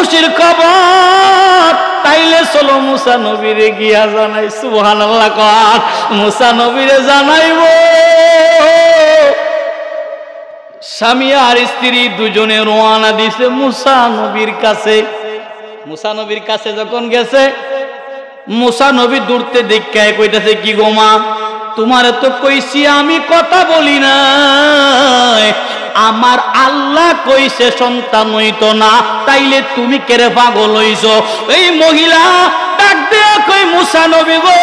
খুশির খবর, তাইলে চলো মুসা নবীরে গিয়া জানাই। সুবহানাল্লাহ কর। মুসা নবীরে জানাইবো। স্বামী আর স্ত্রী দুজনে রওনা দিছে মুসা নবীর কাছে। মুসা নবীর কাছে যখন গেছে, মুসা নবী দূরতে দেখায় কইতাছে, কি গো মা, তোমারে তো কইছি আমি কথা বলি না, আমার আল্লাহ কইছে সন্তান হইতো না, তাইলে তুমি কেরে পাগল হইছো? এই মহিলা ডাক দেয়া কই, মুসা নবী গো,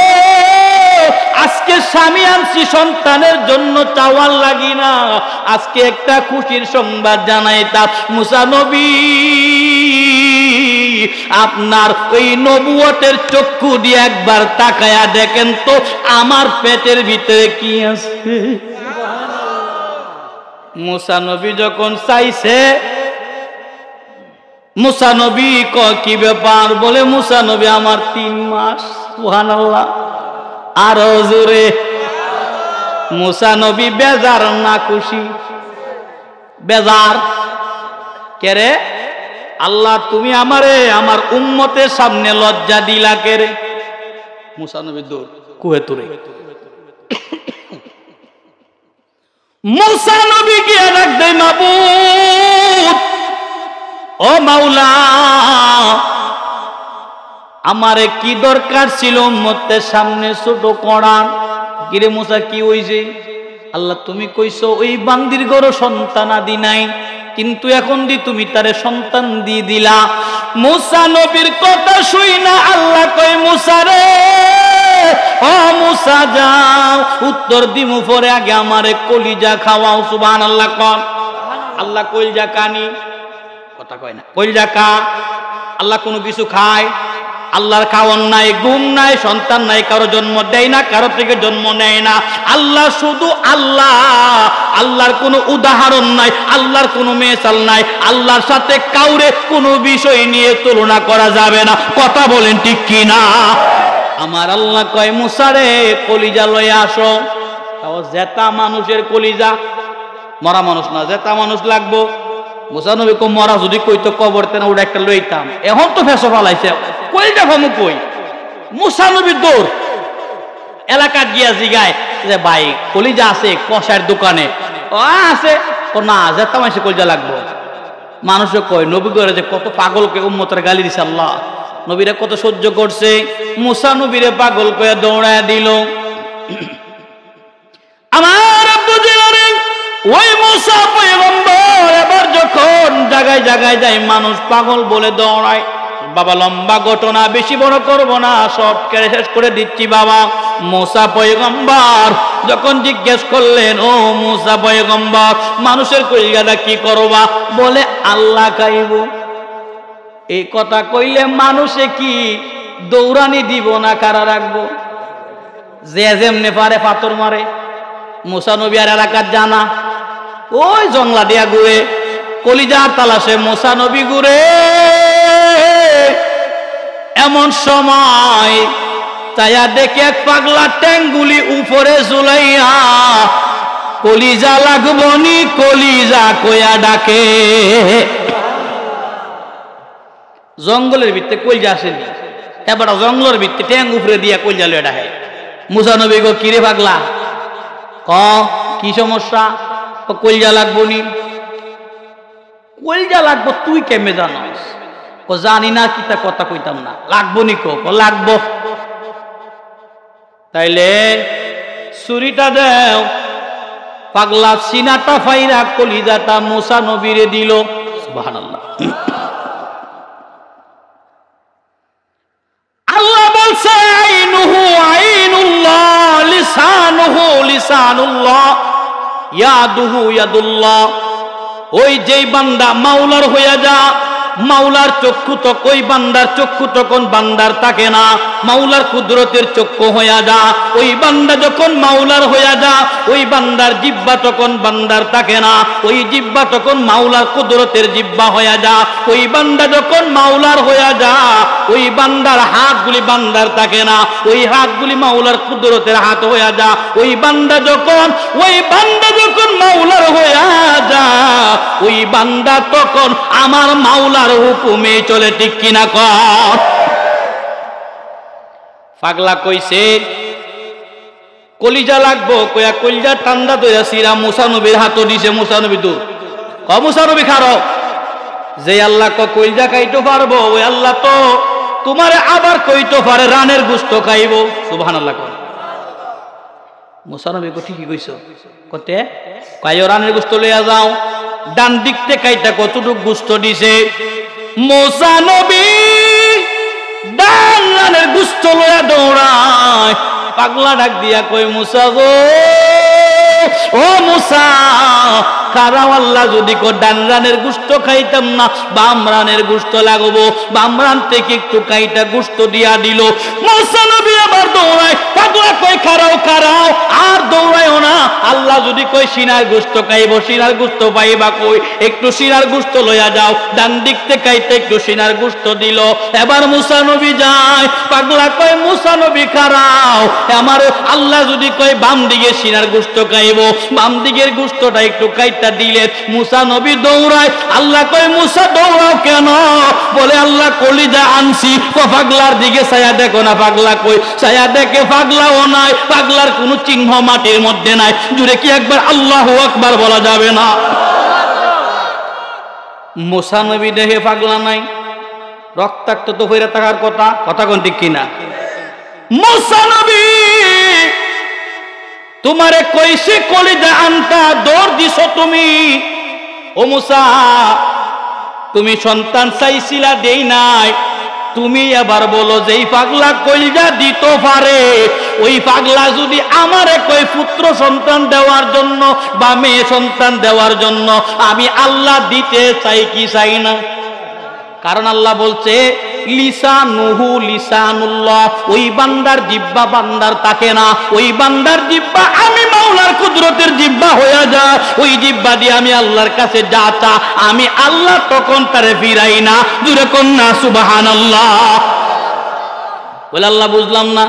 আজকে স্বামী আনছি সন্তানের জন্য চাওয়ার লাগি না, আজকে একটা খুশির সংবাদ জানাইতাম। মুসা নবী, আপনার ওই নবুয়তের চক্ষু দিয়ে একবার তাকায়া দেখেন তো আমার পেটের ভিতরে কি আছে। মুসা নবী যখন চাইছে, মুসা নবী কি ব্যাপার বলে, মুসা নবী আমার 3 মাস। সুবহানাল্লাহ, আরো জোরে। মুসা নবী বেজার না খুশি? বেজার। কেরে? আল্লাহ তুমি আমারে আমার উম্মতের সামনে লজ্জা দিলা কেরে? মুসা নবী দূর কুহে তুরে। মুসা নবী গিয়ে ডাক দেয়, মাবুদ, ও মাওলা, আমারে কি দরকার ছিল উম্মতের সামনে ছোট করার? কিরে মুসা কি হইছে? আল্লাহ তুমি কইছো ওই বান্দির গরো সন্তান আদি নাই, কিন্তু এখন দি তুমি তারে সন্তান দিয়ে দিলা। মুসা নবীর কথা শুই না আল্লাহ কই, মুসা রে, ও মুসা যাও, উত্তর দিমু পরে আগে আমারে কলিজা খাওয়াও। সুবহানাল্লাহ কর। আল্লাহ কলিজা কানি, কথা কয় না, কলিজা কা। আল্লাহ কোনো কিছু খায়? আল্লাহর খাওয়ান নাই, ঘুম নাই, সন্তান নাই, কারো জন্ম দেয় না, কারো থেকে জন্ম নেয় না। আল্লাহ শুধু আল্লাহ, আল্লাহর কোনো উদাহরণ নাই, আল্লাহর কোনো মেসাল নাই, আল্লাহর সাথে কাউরে কোনো বিষয় নিয়ে তুলনা করা যাবে না। কথা বলেন ঠিক কি না? আমার আল্লাহ কয়, মুসা রে, কলিজা লয়ে আসো। তাও জেতা মানুষের কলিজা, মরা মানুষ না, জেতা মানুষ লাগবো। মুসা নবী কো, মরা যদি কইতো কবর তেনা ওটা একটা লইতাম, এখন তো ফেসো ফালাইছে, কইটা ভামু কই? মুসা নবী দৌড় এলাকা গিয়া জিগায় যে ভাই কলিজা আছে কষার দোকানে? ও আছে। না, জেতা মানুষের কলিজা লাগবো। মানুষও কয়, নবী করে যে কত পাগলকে উম্মতের গালি দিছে আল্লাহ, নবীরা কত সহ্য করছে। মুসা নবীরে পাগল করে দৌড়ায় দিল। আমার ওই মুসা পয়গম্বর এবার যখন জায়গায় জায়গায় যায়, মানুষ পাগল বলে দৌড়ায়। বাবা লম্বা ঘটনা, বেশি বড় করব না, সব কেড়ে শেষ করে দিচ্ছি বাবা। মুসা পয়গম্বর যখন জিজ্ঞেস করলেন, ও মুসা পয়গম্বর, মানুষের কলিজাটা কি করবা? বলে আল্লাহ খাইব। এই কথা কইলে মানুষে কি দৌড়ানি দিব না কারা রাখবো? যে যেমনে পারে পাথর মারে। মুসা নবী আর এলাকার জানা, ওই জংলা দিয়া ঘুরে, কলিজার তালাশে মুসা নবী ঘুরে। এমন সময় তাইয়া দেখে এক পাগলা ট্যাঙ্গুলি উপরে ঝুলাইয়া, কলিজা লাগবনি কলিজা কইয়া ডাকে। জঙ্গলের ভিতরে কলিজা আসেনি, এবার জঙ্গলের ভিতরে ট্যাং উপরে দিয়া কলিজা লইয়া ডাকে। মুসা নবী গো, কিরে পাগলা, ক কি সমস্যা? কলিজা লাগবো নি? কলিজা লাগবো তুই কেমনে জানাস? ও জানি না, কি তা কথা কইতাম না। লাগবো নি? কো লাগবো। তাইলে ছুরিটা দেও। পাগলা সিনাটা ফাইরা কলিজাটা মুসা নবীরে দিল। সুবহানাল্লাহ। আল্লাহ বলছে, আইনুহু আইনুল্লাহ, লিসানুহু লিসানুল্লাহ, ইয়াদুহু ইয়াদুল্লাহ। ওই যেই বান্দা মাওলার হইয়া যা, মাওলার চক্ষু তো ওই বান্দার চক্ষু তখন বান্দার থাকে না, মাওলার কুদরতের চক্ষু হইয়া যা। ওই বান্দা যখন মাওলার হইয়া যা, ওই বান্দার জিহ্বা তখন বান্দার থাকে না, ওই জিহ্বা তখন মাওলার কুদরতের জিহ্বা হইয়া যা। ওই বান্দা যখন মাওলার হইয়া যা, ওই বান্দার হাতগুলি বান্দার থাকে না, ওই হাতগুলি মাওলার কুদরতের হাত হইয়া যা। ওই বান্দা যখন মাওলার হইয়া যা, ওই বান্দা তখন আমার মাওলার হুকুমে চলে, ঠিক কিনা কর? পাগলা কইছে কলিজা লাগবো, কইয়া কলিজা ঠান্ডা দইয়া সিরা মুসা নবীর হাতও দিছে। মুসা নবী দূর, ক মুসা নবী খারো, যে আল্লাহ কলিজা খাইতে পারবো ওই আল্লাহ তো তোমারে আবার কইতে পারে রানের গোশত খাইব। সুবহানাল্লাহ। মুসা নবী কো ঠিকই কইছো, কতে কয় রানের গোশত লইয়া যাও। ডান দিক থেকে কাইটা কতটুক গোশত দিছে, মুসা নবী ডান রানের গোশত লইয়া দৌড়ায়। পাগলা ডাক দিয়া কই মুসা গো, ও মুসা খারাও, আল্লাহ যদি ডান রানের গোশত খাইতাম না, বাম রানের গোশত লাগবো। বাম রান থেকে একটু কাইটা গোশত দিয়া দিল। মুসা নবী আবার দৌড়ায়। পাগলা কই খারাও খারাও, আর দৌড়ায়ও না। আল্লাহ যদি কই সিনার গোশত খাইব, সিনার গোশত পাইবা কই, একটু সিনার গোশত লইয়া যাও। ডান দিক থেকে কাইতে একটু সিনার গোশত দিল। এবার মুসা নবী যায়। পাগলা কই মুসা নবী খারাও, আমার আল্লাহ যদি কই বাম দিকে সিনার গোশত খাইব, বাম দিকের গোশতটা একটু কাইটা দিলে। মুসা নবী দৌড়ায়। আল্লাহ কই মুসা দৌড়াও কেন? বলে আল্লাহ কলিজা আনছি। পাগলার দিকে ছায়া দেখো না। পাগলা কই ছায়া দেখে, পাগলাও নাই, পাগলার কোনো চিহ্ন মাটির মধ্যে নাই। জুড়ে কি একবার আল্লাহু আকবার বলা যাবে না? মুসা নবী দেখে পাগলা নাই, রক্তাক্ত তো হইরা থাকার কথা, কথা কোন ঠিক কিনা? মুসা নবী তোমারে কইছে কলিজা আনতা, দৌড় দিছো তুমি। ও মুসা, তুমি সন্তান চাইছিলা, দেই নাই। তুমি এবার বলো যেই পাগলা কলিজা দিত পারে, ওই পাগলা যদি আমারে কই পুত্র সন্তান দেওয়ার জন্য বা মেয়ে সন্তান দেওয়ার জন্য, আমি আল্লাহ দিতে চাই কি চাই না? কারণ আল্লাহ বলছে লিসানুহু লিসানুল্লাহ, ওই বান্দার জিহ্বা বান্দার থাকে না, ওই বান্দার জিহ্বা আমি মাওলার কুদরতের জিহ্বা হয়ে যা। ওই জিহ্বা দিয়ে আমি আল্লাহর কাছে যা চা, আমি আল্লাহ তখন তারে ফিরাই না। জুরে কন্যা সুবহানাল্লাহ। বলে আল্লাহ বুঝলাম না,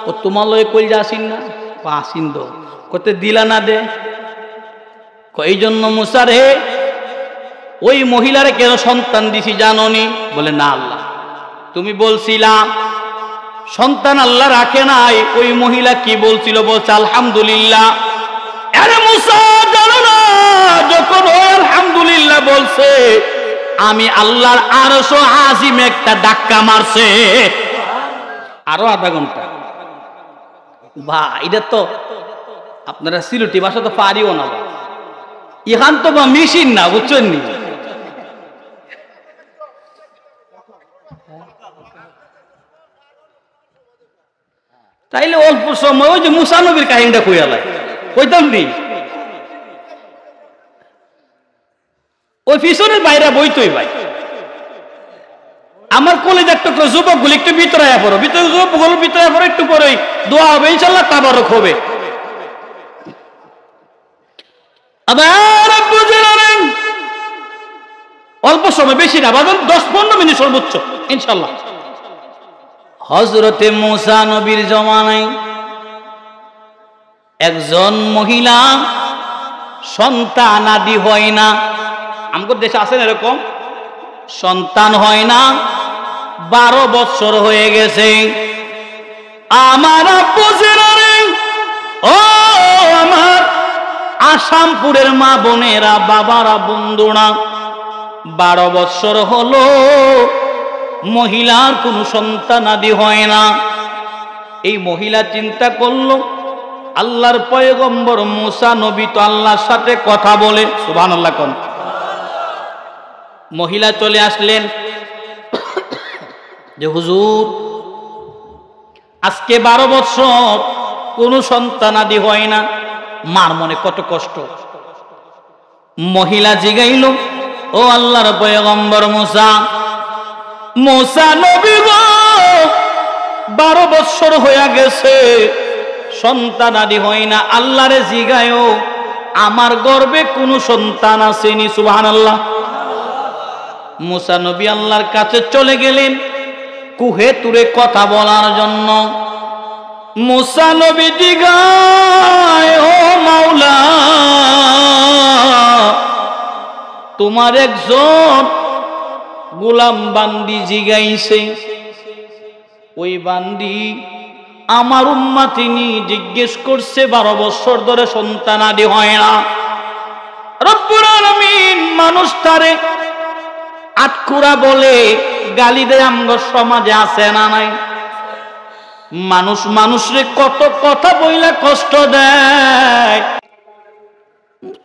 ও তোমার লয়ে কই যাসিন না? আসিন দো, কতে দিলা না দে। এই জন্য মুসা রে ওই মহিলারে কেন সন্তান দিছি জাননি? বলে না আল্লাহ তুমি বলছিলা সন্তান আল্লাহ রাখে নাই। ওই মহিলা কি বলছিল? বলছে আলহামদুলিল্লাহ। আরে মুসা জানো না, যখন ওই আলহামদুলিল্লাহ বলছে, আমি আল্লাহর আরশ আজিম একটা ধাক্কা মারছে। আরো আধা ঘন্টা। ভাই এটা তো আপনারা সিলেটি ভাষা তো পারিও না, ইহান তো বা মেশিন না, বুঝছেন নি? তাইলে অল্প সময় ওই যে মুসা নবীর কাহিনীটা কইয়ালাই কইতাম নি, ওই পিছনের বাইরে বইতই ভাই। আমার কলেজের টুকরো যুবক গুলি একটু ভিতরে পড়ো, ভিতরে যুবকগুলো ভিতরে পড়ো, একটু পরেই দোয়া হবে ইনশাল্লাহ, তাবারক হবে। আবার অল্প সময়, বেশি না, 10-15 মিনিট সর্বোচ্চ ইনশাল্লাহ। হযরতে মুসা নবীর জমানায় একজন মহিলা সন্তান আদি হয় না। আমাদের দেশে আছেন এরকম, সন্তান হয় না, 12 বছর হয়ে গেছে। আমার আব্বু জেনারে, ও আমার আসামপুরের মা বোনেরা, বাবারা, বন্ধুরা, 12 বছর হলো মহিলার কোনো সন্তান আদি হয় না। এই মহিলা চিন্তা করলো আল্লাহর পয়গম্বর মুসা নবী তো আল্লাহর সাথে কথা বলে। সুবহানাল্লাহ কোন। মহিলা চলে আসলেন যে হুজুর আজকে 12 বছর কোনো সন্তান আদি হয় না। মার মনে কত কষ্ট। মহিলা জিগাইল, ও আল্লাহর পয়গম্বর মুসা, মুসা নবী গো 12 বছর হয়ে গেছে, সন্তান আদি হয় না। আল্লাহরে জিগায়ও আমার গর্ভে কোনো সন্তান আসেনি। সুবহানাল্লাহ। মুসা নবী আল্লাহর কাছে চলে গেলেন কুহে তুরে কথা বলার জন্য। মুসা নবী জিগায়, ও মাওলা তোমার একজন গোলাম বান্দি জিগাইছে, ওই বান্দি আমার উম্মতিনি জিজ্ঞেস করছে 12 বছর ধরে সন্তানাদি হয় না। রব্বুল আলামিন মানুষ তারে আটকুরা বলে গালি দেয়, আমগো সমাজে আছে না নাই? মানুষ মানুষরে কত কথা বইলা কষ্ট দেয়,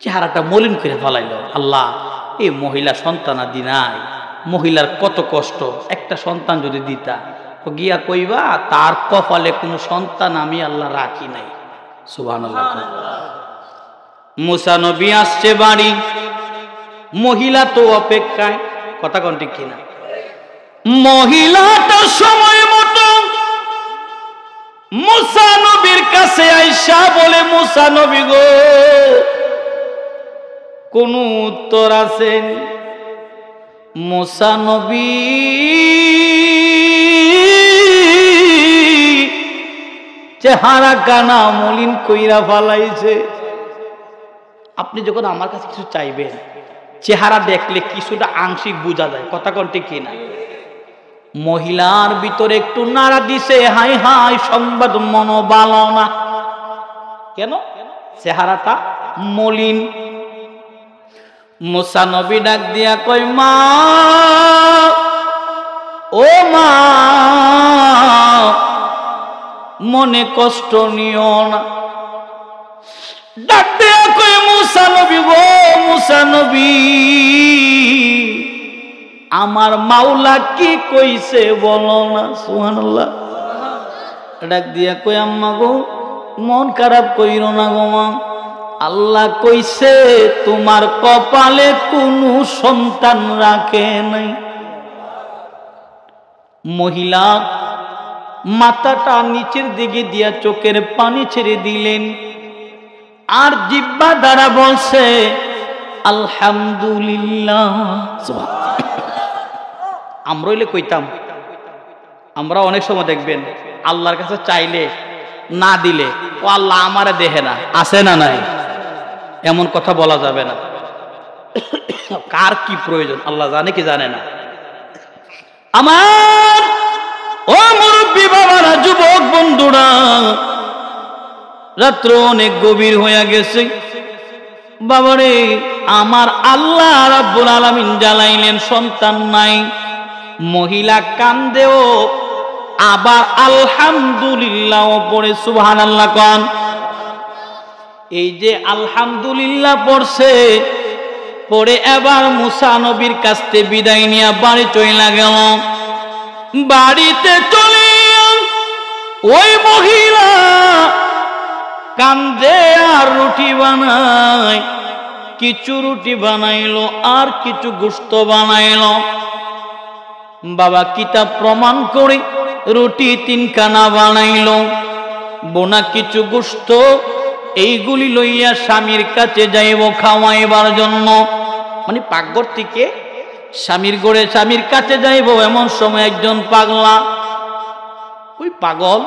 চেহারাটা মলিন করে ফেলাইল। আল্লাহ, এই মহিলা সন্তানাদি নাই, মহিলার কত কষ্ট, একটা সন্তান যদি দিতা তো গিয়া কইবা তার কপালে কোনো সন্তান আমি আল্লাহ রাখি নাই। সুবহানাল্লাহ। মুসা নবী আসছে বাড়ি, মহিলা তো অপেক্ষায়, কথা কোন ঠিক কিনা? মহিলাটা সময় মতো মুসা নবীর কাছে আইসা বলে, মুসা নবী গো, কোন উত্তর আছেন? মুসা নবী চেহারা কানা মলিন কইরা ফালাইছে। আপনি যখন আমার কাছে কিছু চাইবেন, চেহারা দেখলে কিছুটা আংশিক বোঝা যায়, কথা কোন ঠিক কিনা? মহিলার ভিতরে একটু নাড়া দিছে, হাই হাই সংবাদ মনো ভালো না। কেন? চেহারাটা মলিন। মুসা নবী ডাক দিয়া কই, মা ও মা, মনে কষ্ট নিও না। ডাক দিয়া কই, মুসা নবী গো, মুসা নবী, আমার মাওলা কি কইছে বলো না। সুবহানাল্লাহ। ডাক দিয়া কই, আম্মা গো, মন খারাপ কইরো না গো মা, আল্লাহ কইছে তোমার কপালে কোনো সন্তান রাখে নাই। মহিলা মাথাটা নিচের দিকে দিয়া চোখের পানি ছেড়ে দিলেন, আর জিহ্বা দ্বারা বলছে আলহামদুলিল্লাহ। আমরা হইলে কইতাম, আমরা অনেক সময় দেখবেন আল্লাহর কাছে চাইলে না দিলে ও আল্লাহ আমারে দেহে না, আছে না নাই, এমন কথা বলা যাবে না। কার কি প্রয়োজন আল্লাহ জানে কি জানে না। আমার ও মুরব্বী বাবারা, যুবক বন্ধুরা, রাত্র অনেক গভীর হয়ে গেছে। বাবারে, আমার আল্লাহ রাব্বুল আলামিন জ্বালাইলেন সন্তান নাই। মহিলা কান্দেও আবার আলহামদুলিল্লাহ পড়ে, সুবহানাল্লাহ কোন। এই যে আলহামদুলিল্লাহ পড়ছে, পড়ে এবার মুসা নবীর কাছ থেকে বিদায় নিয়ে বাড়ি চলে গেল। বাড়িতে চলে ওই মহিলা কান্দে আর রুটি বানায়, কিছু রুটি বানাইলো আর কিছু গোশত বানাইলো। বাবা কিতাব প্রমাণ করে রুটি 3 খানা বানাইলো, বোনা কিছু গোশত, এইগুলি লইয়া স্বামীর কাছে যাইব খাওয়াইবার জন্য। মানে পাকঘর থেকে স্বামীর ঘরে স্বামীর কাছে যাইব, এমন সময় একজন পাগলা, ওই পাগল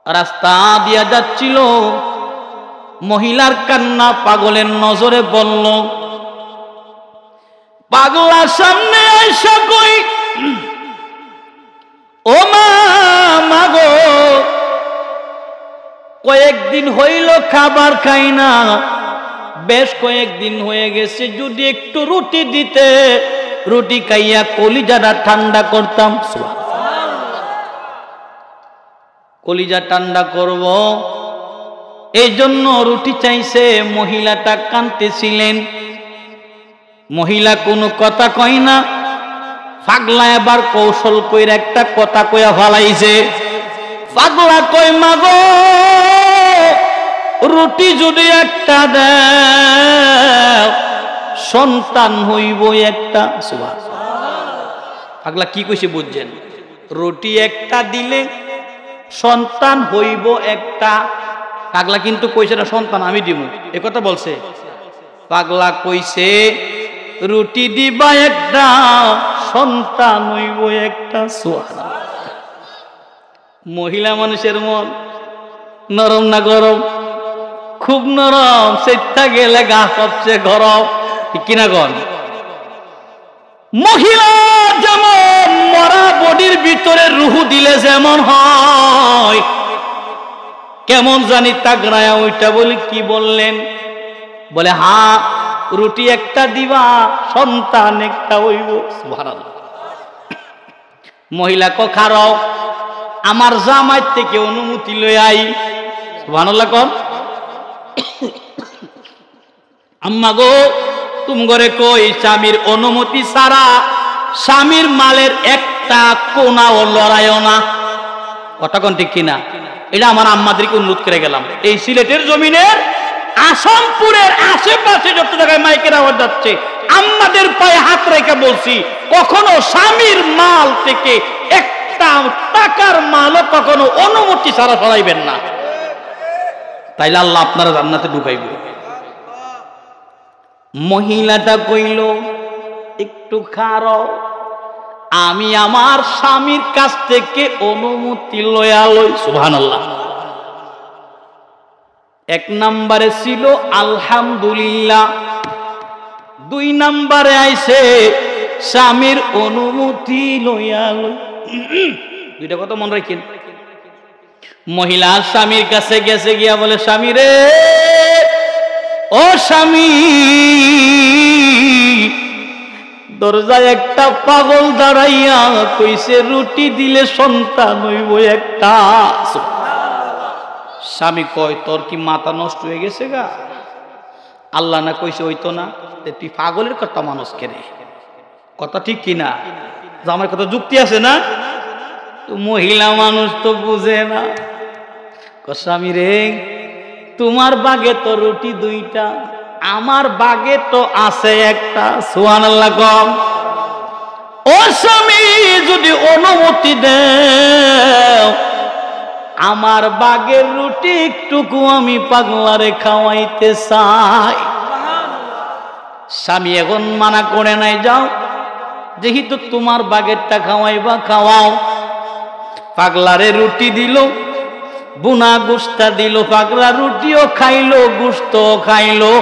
রাস্তা দিয়া যাচ্ছিল। মহিলার কান্না পাগলের নজরে পড়ল। পাগলা সামনে আইসা কই, ও মা গো, কয়েকদিন হইল খাবার খাই না, বেশ কয়েকদিন হয়ে গেছে, যদি একটু রুটি দিতে, রুটি খাইয়া কলিজাটা ঠান্ডা করতাম। কলিজা ঠান্ডা করব, এই জন্য রুটি চাইছে। মহিলাটা কাঁদতেছিলেন। মহিলা কোনো কথা কয় না। পাগলা এবার কৌশল কইরা একটা কথা কইয়া ফালাইছে। পাগলা কই, মা গো, রুটি যদি একটা দাও, সন্তান হইব একটা। পাগলা কি কইছে বুঝছেন? রুটি একটা দিলে সন্তান হইব একটা। পাগলা কিন্তু কইছে না সন্তান আমি দিব, এ কথা বলছে। পাগলা কইছে রুটি দিবা একটা, সন্তান হইব একটা। মহিলা মানুষের মন নরম না গরম? খুব নরম। সেটা গেলে গা সবচেয়ে গরম। ঠিক কিনা কন? মহিলা যেমন মরা বডির ভিতরে রুহু দিলে যেমন হয়, কেমন জানি তাগড়ায়া ওইটা বলি কি বললেন? বলে হ্যাঁ, রুটি একটা দিবা, সন্তান একটা হইব। সুবহানাল্লাহ। মহিলা ক খারাও, আমার জামাই থেকে অনুমতি লই আই। সুবহানাল্লাহ কন। আম্মা গো, তুমি ঘরে কই স্বামীর অনুমতি ছাড়া স্বামীর মালের একটা কোনাও লড়াইও না। কথা কোন ঠিক কিনা? এটা আমার আম্মাদেরকে অনুরোধ করে গেলাম। এই সিলেটের জমিনের আসামপুরের আশেপাশে যত জায়গায় মাইকের আওয়াজ যাচ্ছে, আম্মাদের পায়ে হাত রেখে বলছি, কখনো স্বামীর মাল থেকে একটা টাকার মালও কখনো অনুমতি ছাড়া সরাইবেন না, তাইলে আল্লাহ আপনারা জান্নাতে ঢুকাইব। মহিলাটা কইল, একটু খারো, আমি আমার স্বামীর কাছ থেকে অনুমতি লয়া লই। সুবহানাল্লাহ। এক নম্বরে ছিল আলহামদুলিল্লাহ, দুই নম্বরে আইছে স্বামীর অনুমতি লয়া লই। দুইটা কথা মনে রাখেন। মহিলা স্বামীর কাছে গেছে, গিয়া বলে, স্বামী রে, ও স্বামী, দরজায় একটা পাগল দাঁড়াইয়া কইছে রুটি দিলে সন্তান হইব একটা। স্বামী কয়, তোর কি মাথা নষ্ট হয়ে গেছে গা? আল্লাহ না কইছে হইতো না? তুই পাগলের কথা মানুষ কেনে? কথা ঠিক কিনা? আমার কথা যুক্তি আছে না? তো মহিলা মানুষ তো বুঝে না। স্বামী রে, তোমার বাগে তো রুটি দুইটা, আমার বাগে তো আছে একটা। সুবহানাল্লাহ কম। ও স্বামী, যদি অনুমতি দেও, আমার বাগের রুটি একটুকু আমি পাগলারে খাওয়াইতে চাই। স্বামী এখন মানা করে নাই, যাও, যেহেতু তোমার বাগেরটা খাওয়াইবা খাওয়াও। পাগলারে রুটি দিল, বুনা গোস্তা দিল, পাগলা রুটিও খাইলো, গোস্তও খাইলো,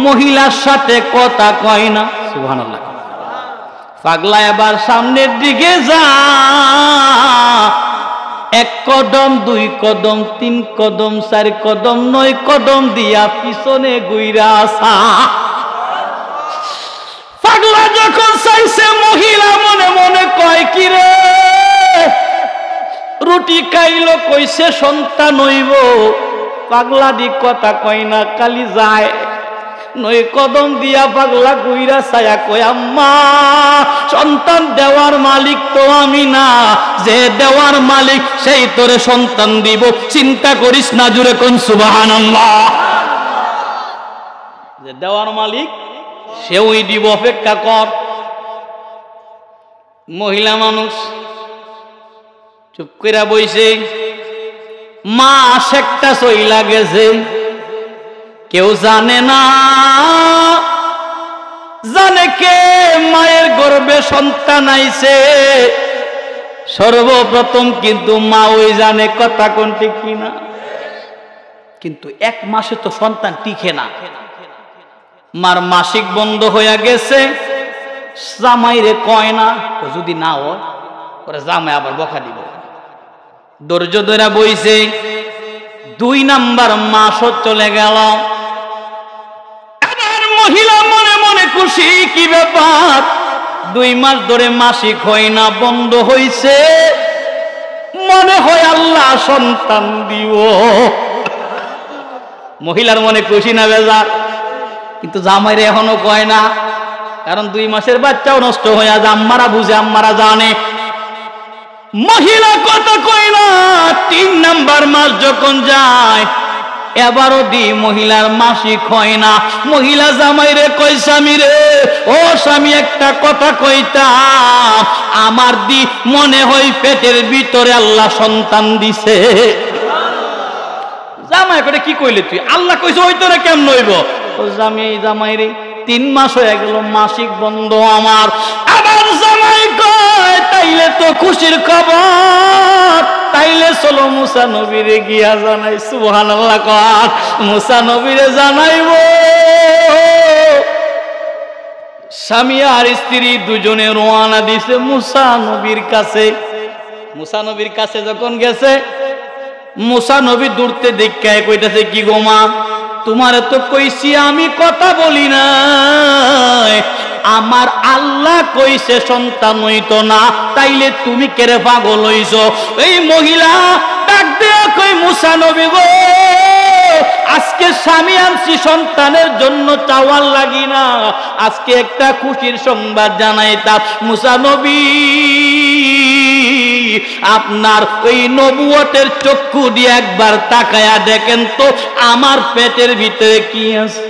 মহিলার সাথে কথা কয় না। সুবহানাল্লাহ। পাগলা এবার সামনের দিকে যা, এক কদম, দুই কদম, তিন কদম, চার কদম, 9 কদম দিয়া পিছনে গুইরা আসা। পাগলা যখন চাইছে, মহিলা মনে মনে কয়, কি রে, রুটি খাইলো, কইছে সন্তান হইব, পাগলা দি কথা কয় না, কালি যায়। 9 কদম দিয়া পাগলা গুইরা ছায়া কয়, আম্মা, সন্তান দেওয়ার মালিক তো আমি না, যে দেওয়ার মালিক সেই তোরে সন্তান দিব, চিন্তা করিস না। জুড়ে কোন সুবহানাল্লাহ। যে দেওয়ার মালিক সেওই দিব, অপেক্ষা কর। মহিলা মানুষ চুপ কইরা বইছে। মাস একটা চইলা গেছে, কেউ জানে না, জানে কে মায়ের গর্ভে সন্তান আইছে সর্বপ্রথম, কিন্তু মা ওই জানে। কথা কোন ঠিক কিনা? কিন্তু 1 মাসে তো সন্তান টিকে না। মার মাসিক বন্ধ হইয়া গেছে, জামাইরে কয় না, যদি না হয় ওরা জামাই আবার বকা দিব। ধৈর্য ধরে বইছে। 2 নাম্বার মাসও চলে গেল। এবার মহিলা মনে মনে খুশি, কি ব্যাপার, 2 মাস ধরে মাসিক হয় না, বন্ধ হইছে, মনে হয় আল্লাহ সন্তান দিব। মহিলার মনে খুশি না বেজার? কিন্তু জামাইরে এখনো কয় না, কারণ 2 মাসের বাচ্চাও নষ্ট হয়ে যায়। আম্মারা বুঝে, আম্মারা জানে। মহিলা কথা কয় না। 3 নাম্বার মাস যখন যায়, এবারও দি মহিলার মাসিক হয় না। মহিলা জামাইরে কয়, স্বামী রে, ও স্বামী, একটা কথা কইতাম, আমার দি মনে হয় পেটের ভিতরে আল্লাহ সন্তান দিছে। জামাই কইলে, কি কইলে তুই? আল্লাহ কইছে হইতো না, কেমন হইব? জামাই রে, 3 মাস হয়ে গেল মাসিক বন্ধ আমার। আবার জামাই কয়, তাইলে তো খুশির খবর, তাইলে চলো মুসা নবীরে গিয়া জানাই। সুবহানাল্লাহ কর। মুসা নবীরে জানাইব। স্বামী আর স্ত্রী দুজনে রওনা দিছে মুসা নবীর কাছে। মুসা নবীর কাছে যখন গেছে, মুসা নবী দূরতে দেখায় কইতাছে, কি গো মা, তোমারে তো কইছি আমি কথা বলি না, আমার আল্লাহ কইছে সন্তান হইতো না, তাইলে তুমি কেরে পাগল হইছো? এই মহিলা ডাক দিয়া কই, মুসা নবী গো, আজকে স্বামী আনছি সন্তানের জন্য, চাওয়ার লাগি না, আজকে একটা খুশির সংবাদ জানাইতাম। মুসা নবী, আপনার ওই নবুয়তের চক্ষু দিয়ে একবার তাকায়া দেখেন তো আমার পেটের ভিতরে কি আছে।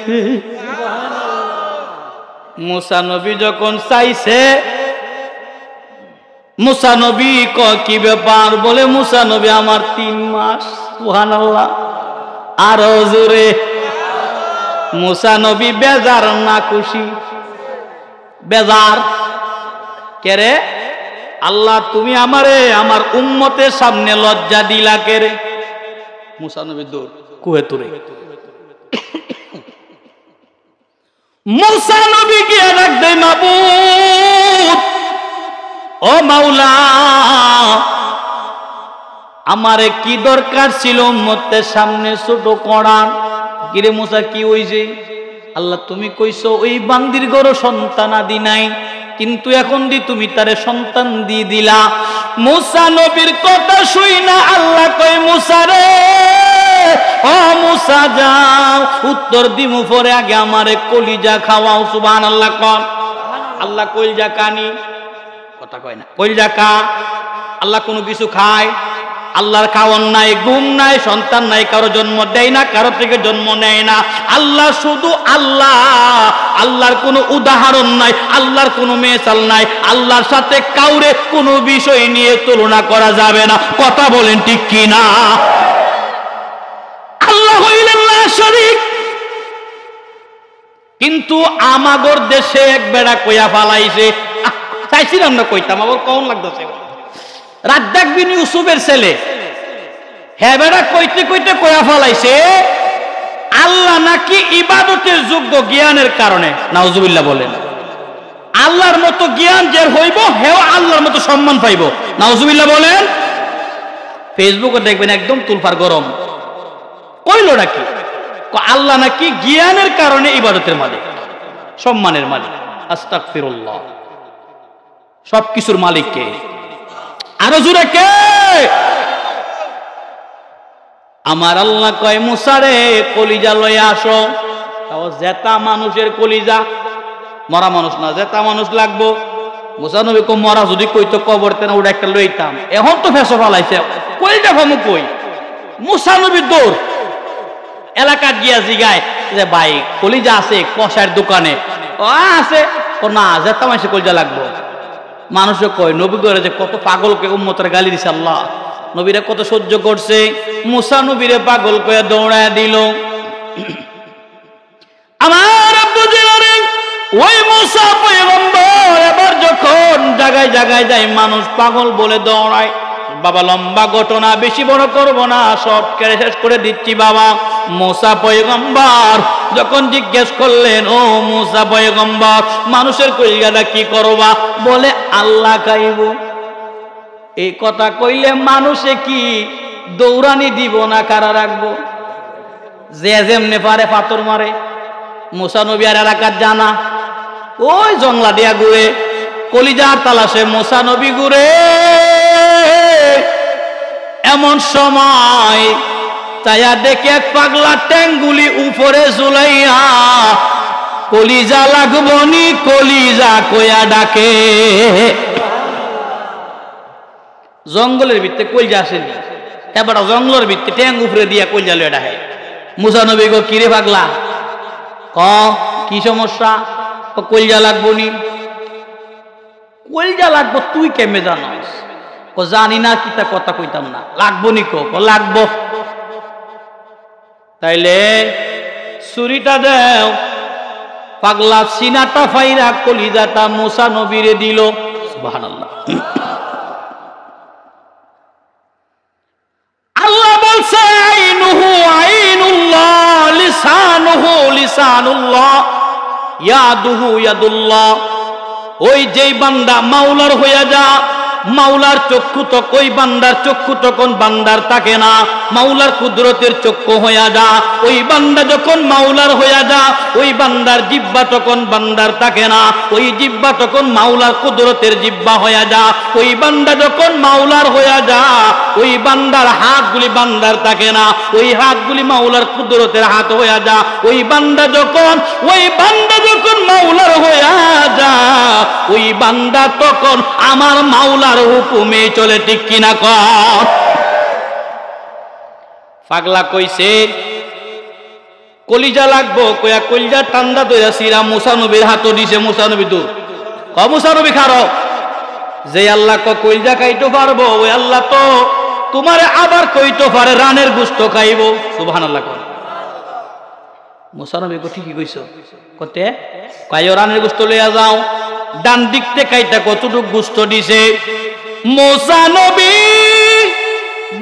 মুসা নবী যখন চাইছে, মুসা নবী কি ব্যাপার বলে, মুসা নবী আমার 3 মাস। সুবহানাল্লাহ, আরো জোরে। মুসা নবী বেজার না খুশি? বেজার। কেরে? আল্লাহ তুমি আমারে আমার উম্মতের সামনে লজ্জা দিলা কেরে? মুসা নবী দৌড় কুয়ে তুরে। মুসা নবী গিয়ে ডাক দেয়, মাবুদ, ও মাওলা, আমারে কি দরকার ছিল উম্মতের সামনে ছোট করার? কিরে মুসা কি হইছে? আল্লাহ তুমি কইছো ওই বান্দির গরো সন্তান আদি নাই, কিন্তু এখন দি তুমি তারে সন্তান দিয়ে দিলা। মুসা নবীর কথা শুই না আল্লাহ কই, মুসা রে, ও মুসা যাও, উত্তর দিমু পরে আগে আমারে কলিজা খাওয়াও। সুবহানাল্লাহ কর। আল্লাহ কলিজা কানি, কথা কয় না, কলিজা কা। আল্লাহ কোনো কিছু খায়? আল্লাহর খাওয়ান নাই, ঘুম নাই, সন্তান নাই, কারো জন্ম দেয় না, কারো থেকে জন্ম নেয় না। আল্লাহ শুধু আল্লাহ, আল্লাহর কোনো উদাহরণ নাই, আল্লাহর কোনো মেসাল নাই, আল্লাহর সাথে কাউরে কোনো বিষয় নিয়ে তুলনা করা যাবে না। কথা বলেন ঠিক কি না? আল্লাহ হইলেন না শরীক। কিন্তু আমাগর দেশে এক বেড়া কইয়া ফালাইছে, চাইছিলাম না কইতাম, আবার কম লাগতেছে। রাজ্জাক বিন ইউসুফের ছেলে, হ্যাঁ বেড়া কইতে কইতে কয়া ফলাইছে আল্লাহ নাকি ইবাদতের যোগ্য জ্ঞানের কারণে। নাউজুবিল্লাহ বলেন। আল্লাহর মতো জ্ঞান যে হইব, হেও আল্লাহর মতো সম্মান পাইব। নাউজুবিল্লাহ বলেন। ফেসবুকে দেখবেন একদম তুলফার গরম। কইলো নাকি আল্লাহ নাকি জ্ঞানের কারণে ইবাদতের মালিক, সম্মানের মালিক। আস্তাগফিরুল্লাহ। সবকিছুর মালিক কে? আরো জোরে কে? আমার আল্লাহ কয়, মুসা রে, কলিজা লয়ে আসো। তাও জেতা মানুষের কলিজা, মরা মানুষ না, জেতা মানুষ লাগবো। মুসা নবী কো, মরা যদি কইতো কবরতে না ওটা একটা লইতাম। এখন তো ফেসো ফালাইছে, কইটা ভামু কই? মুসা নবী দৌড় এলাকার গিয়া জিগায় যে, ভাই কলিজা আছে কষার দোকানে? ও আছে। ও না, জেতা মানুষের কলিজা লাগবো। মানুষে কয়, নবী করে যে কত পাগলকে উম্মতের গালি দিছে আল্লাহ, নবীরা কত সহ্য করছে। মুসা নবীরে পাগল কয়ে দৌড়ায় দিল। আমার আব্বু জিলারে ওই মুসা পয়গম্বর এবার যখন জায়গায় জায়গায় যায়, মানুষ পাগল বলে দৌড়ায়। বাবা লম্বা ঘটনা, বেশি বড় করব না, সব কেড়ে শেষ করে দিচ্ছি বাবা। মুসা পয়গম্বর যখন জিজ্ঞেস করলেন, ও মুসা পয়গম্বর, মানুষের কলিজাটা কি করবা? বলে আল্লাহ খাইব। এই কথা কইলে মানুষে কি দৌড়ানি দিব না কারা রাখবো? যে যেমনে পারে পাথর মারে। মুসা নবী আর এলাকার জানা, ওই জংলা দিয়া ঘুরে, কলিজার তালাশে মুসা নবী ঘুরে। এমন সময় তাইয়া দেখে এক পাগলা ট্যাঙ্গুলি উপরে ঝুলাইয়া, কলিজা লাগবনি কলিজা কইয়া ডাকে। জঙ্গলের ভিতরে কলিজা আসেনি, এবার জঙ্গলের ভিতরে ট্যাং উপরে দিয়া কলিজা লইয়া ডাকে। মুসা নবী গো, কিরে পাগলা, ক কি সমস্যা? কলিজা লাগবনি। কলিজা লাগবো তুই কেমনে জানাস? ও জানি না, কি তা কথা কইতাম না। লাগবনি কো? লাগবো। তাইলে ছুরিটা দেও। পাগলা সিনাটা ফাইরা কলিজাটা মুসা নবীরে দিল। সুবহানাল্লাহ। আল্লাহ বলছে, আইনুহু আইনুল্লাহ, লিসানুহু লিসানুল্লাহ। ইয়াদুহু ইয়াদুল্লাহ। ওই যেই বান্দা মাওলার হইয়া যা, মাওলার চক্ষু তো ওই বান্দার চক্ষু তখন বান্দার থাকে না, মাওলার কুদরতের চক্ষু হইয়া যা। ওই বান্দা যখন মাওলার হইয়া যা, ওই বান্দার জিহ্বা তখন বান্দার থাকে না, ওই জিহ্বা তখন মাওলার কুদরতের জিহ্বা হইয়া যা। ওই বান্দা যখন মাওলার হইয়া যা, ওই বান্দার হাতগুলি বান্দার থাকে না, ওই হাতগুলি মাওলার কুদরতের হাত হইয়া যা। ওই বান্দা যখন মাওলার হইয়া যা, ওই বান্দা তখন আমার মাওলার হুকুমে চলে, ঠিক কিনা কর? পাগলা কইছে কলিজা লাগবো, কইয়া কলিজা ঠান্ডা দইয়া সিরা মুসা নবীর হাতও দিছে। মুসা নবী তো মুসা নবী খারো, যে আল্লাহ কলিজা খাইতে পারবো, ওই আল্লাহ তো তোমারে আবার কইতে পারে রানের গোশত খাইব। সুবহানাল্লাহ। মুসা নবী ঠিকই কইছো, কতে কয় রানের গোশত লইয়া যাও। ডান দিক থেকে কাইটা কতটুক গোশত দিছে, মুসা নবী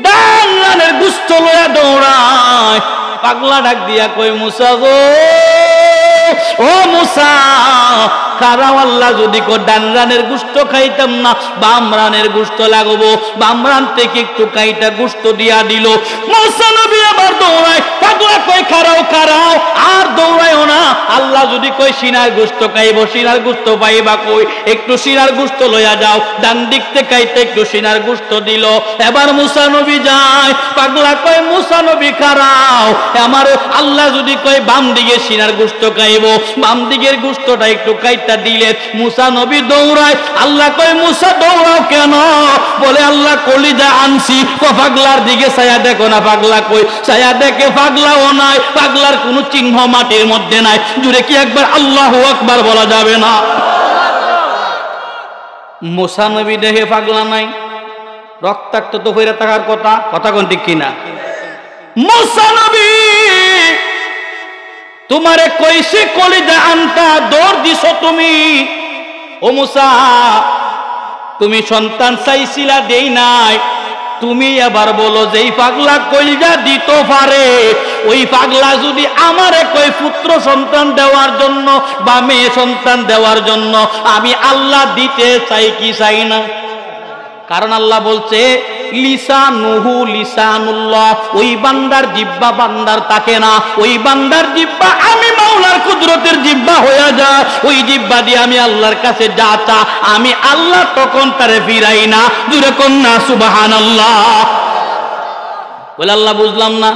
ডান রানের গোশত লইয়া দৌড়ায়। পাগলা ডাক দিয়া কই মুসা গো, ও মুসা খারাও, আল্লাহ যদি ডান রানের গোশত খাইতাম না, বাম রানের গোশত লাগবো। বাম রান থেকে একটু কাইটা গোশত দিয়া দিল। মুসা নবী আবার দৌড়ায়। পাগলা কই খারাও খারাও, আর দৌড়ায়ও না। আল্লাহ যদি কই সিনার গোশত খাইব, সিনার গোশত পাইবা কই, একটু সিনার গোশত লইয়া যাও। ডান দিক থেকে কাইতে একটু সিনার গোশত দিল। এবার মুসা নবী যায়। পাগলা কই মুসা নবী খারাও, আমার আল্লাহ যদি কই বাম দিকে সিনার গোশত খাইব, বাম দিকের গোশতটা একটু কাইটা দিলে। মুসা নবী দৌড়ায়। আল্লাহ কই মুসা দৌড়াও কেন? বলে আল্লাহ কলিজা আনছি। পাগলার দিকে ছায়া দেখো না। পাগলা কই ছায়া দেখে, পাগলাও নাই, পাগলার কোনো চিহ্ন মাটির মধ্যে নাই। জুড়ে কি একবার আল্লাহু আকবার বলা যাবে না? মুসা নবী দেখে পাগলা নাই, রক্তাক্ত তো হইরা থাকার কথা, কথা কোন ঠিক কিনা? মুসা নবী তোমারে কইছে কলিজা আনতা, দৌড় দিছো তুমি। ও মুসা, তুমি সন্তান চাইছিলা, দেই নাই। তুমি এবার বলো, যেই পাগলা কলিজা দিতে পারে, ওই পাগলা যদি আমারে কই পুত্র সন্তান দেওয়ার জন্য বা মেয়ে সন্তান দেওয়ার জন্য, আমি আল্লাহ দিতে চাই কি চাই না? কারণ আল্লাহ বলছে লিসানুহু লিসানুল্লাহ, ওই বান্দার জিহ্বা বান্দার থাকে না, ওই বান্দার জিহ্বা আমি মাওলার কুদরতের জিহ্বা হইয়া যা। ওই জিহ্বা দিয়ে আমি আল্লাহর কাছে যা চা, আমি আল্লাহ তখন তারে ফিরাই না। জুরে কন্যা সুবহানাল্লাহ। বলে আল্লাহ বুঝলাম না,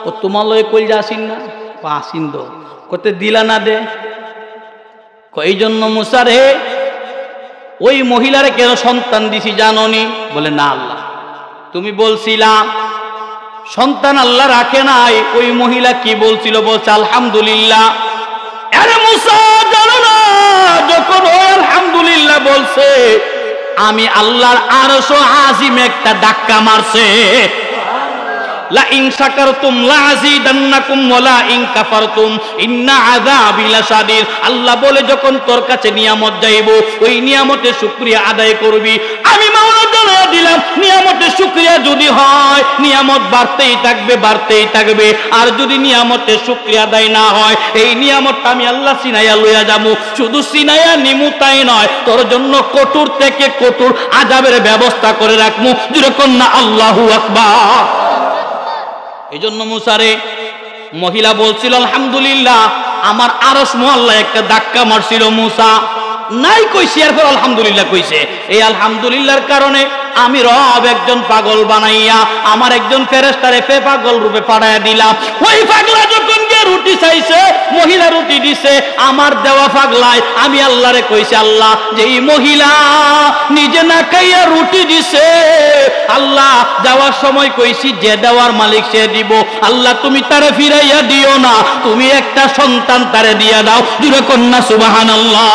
ও তোমার লয়ে কইলা আসিন না? আসিন তো, কতে দিলা না দে। এই জন্য মুসা রে, ওই মহিলারে কেন সন্তান দিছি জাননি? বলে না আল্লাহ, তুমি বলছিলা সন্তান আল্লাহ রাখে নাই। ওই মহিলা কি বলছিল? বলছে আলহামদুলিল্লাহ। আরে মুসা জানো না, যখন ওই আলহামদুলিল্লাহ বলছে, আমি আল্লাহর আরশ আজিম একটা ধাক্কা মারছে। লা ইন শাকারতুম লা আযীদান্নাকুম ওয়া লা ইন কাফারতুম ইন্না আযাবি লাশাদীদ। আল্লাহ বলে যখন তোর কাছে নিয়ামত যাইব, ওই নিয়ামতের শুকরিয়া আদায় করবি। আমি মাওলা জানাইয়া দিলাম, নিয়ামতের শুকরিয়া যদি হয়, নিয়ামত বাড়তেই থাকবে, বাড়তেই থাকবে। আর যদি নিয়ামতের শুকরিয়া আদায় না হয়, এই নিয়ামতটা আমি আল্লাহ সিনাইয়া লইয়া যাবো। শুধু সিনাইয়া নিমু তাই নয়, তোর জন্য কঠোর থেকে কঠোর আযাবের ব্যবস্থা করে রাখমু। যেরকম না আল্লাহু আকবার। এই জন্য মুসারে মহিলা বলছিল আলহামদুলিল্লাহ, আমার আরশ মহল্লা একটা ধাক্কা মারছিল। মুসা নাই কইছি, এরপর আলহামদুলিল্লাহ কইছে। এই আলহামদুলিল্লাহর কারণে আমি রব একজন পাগল বানাইয়া আমার একজন ফেরেশতারে পাগল রূপে পাঠাইয়া দিলাম। ওই পাগলা যখন গিয়ে রুটি চাইছে, মহিলা রুটি দিছে, আমার দেওয়া পাগলায় আমি আল্লাহরে কইছে, আল্লাহ যেই মহিলা নিজে না খাইয়া রুটি দিছে, আল্লাহ যাওয়ার সময় কইছি যে দেওয়ার মালিক সে দিব। আল্লাহ তুমি তারে ফিরাইয়া দিও না, তুমি একটা সন্তান তারে দিয়া দাও। জুরে কন্যা সুবহানাল্লাহ।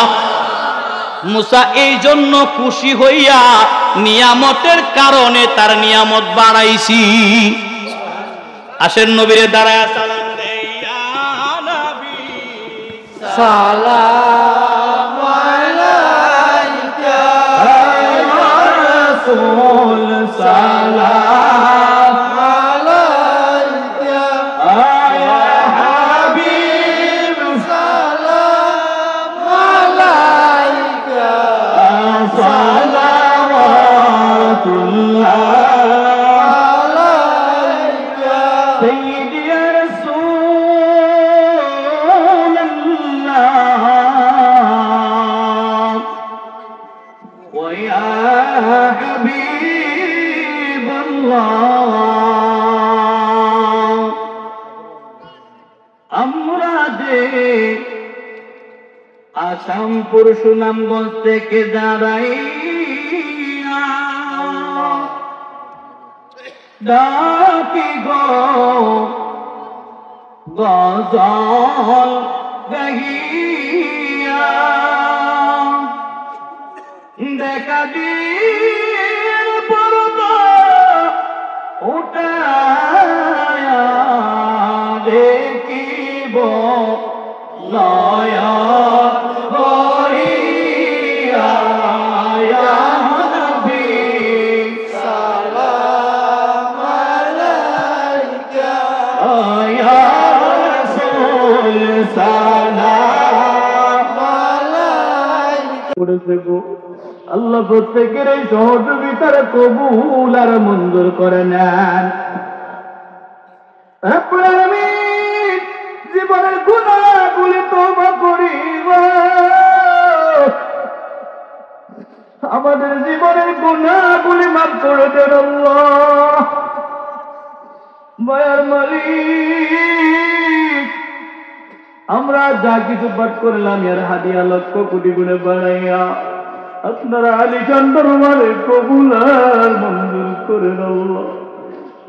মুসা এই জন্য খুশি হইয়া নিয়ামতের কারণে তার নিয়ামত বাড়াইছি। আসেন নবীরে দাঁড়ায় সালাম দেই, ইয়া নবী সালাম আলাইকা, ইয়া রাসূল সালাম আলাইকা, ইয়া হাবিব সালাম হাবিবাল্লাহ আমরা যে আসামপুর সুনামগঞ্জ থেকে দাঁড়াই ডাকি গো গজল গাহিয়া দেখা দিন পর্দা উঠায়া দেখিব নয়া ভরিয়া ইয়া নবী সালাম আলাইকা ইয়া রাসূল সালাম আলাইকা পড়েছে গো। আল্লাহ প্রত্যেকের এই সহযোগিতার কবুল আর মঞ্জুর করে নেন। রব্বুল আলামিন জীবনের গুনাহগুলি তওবা করিব, আমাদের জীবনের গুনাহগুলি মাফ করে দেন আল্লাহ। মায়ার মালিক, আমরা যা কিছু পাঠ করলাম এর হাদিয়া লক্ষ কোটি গুণে বাড়াইয়া আপনারা আলিশান দরবারে কবুল আর মঞ্জুর করেন আল্লাহ।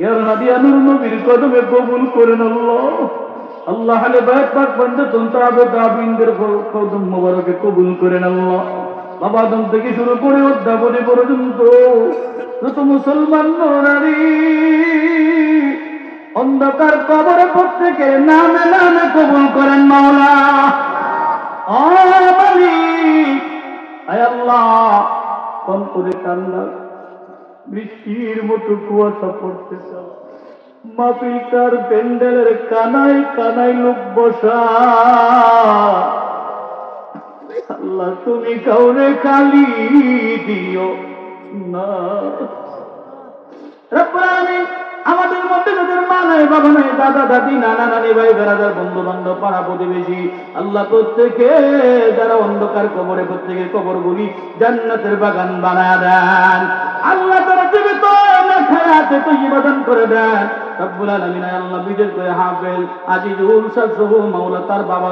এর হাদিয়া নূর নবীর কদমে কবুল করেন আল্লাহ। আল্লাহ আলে বাইত পাক পঞ্চতন তাবে তাবিনদের কদম মোবারকে কবুল করেন আল্লাহ। বাবা আদম থেকে শুরু করে অদ্যাবধি পর্যন্ত যত মুসলমান নারী অন্ধকার কবরে প্রত্যেকের নামে নামে কবুল করেন মাওলা। মালিক আয় আল্লাহ, কম করে ঠান্ডা বৃষ্টির মতো কুয়াশা পড়তেছে, মাপিকার প্যান্ডেলের কানায় কানায় লোক বসা। আল্লাহ তুমি কাউরে খালি দিও না। রব্বুল আলামিন আমাদের মধ্যে যাদের মা নাই, বাবা নাই, দাদা দাদি, নানা নানি, ভাই বেড়াদার, বন্ধু বান্ধব, পাড়া প্রতিবেশী, আল্লাহ প্রত্যেকে যারা অন্ধকার কবরে প্রত্যেকের কবরগুলি জান্নাতের বাগান বানায় দেন আল্লাহ। তারা জীবিত হায়াতে তৈয়বা দান করে দেন রব্বুল আলামিন। আল্লাহ বিশেষ করে হাফেজ আজিজুল শাহ সহ মাওলা তার বাবা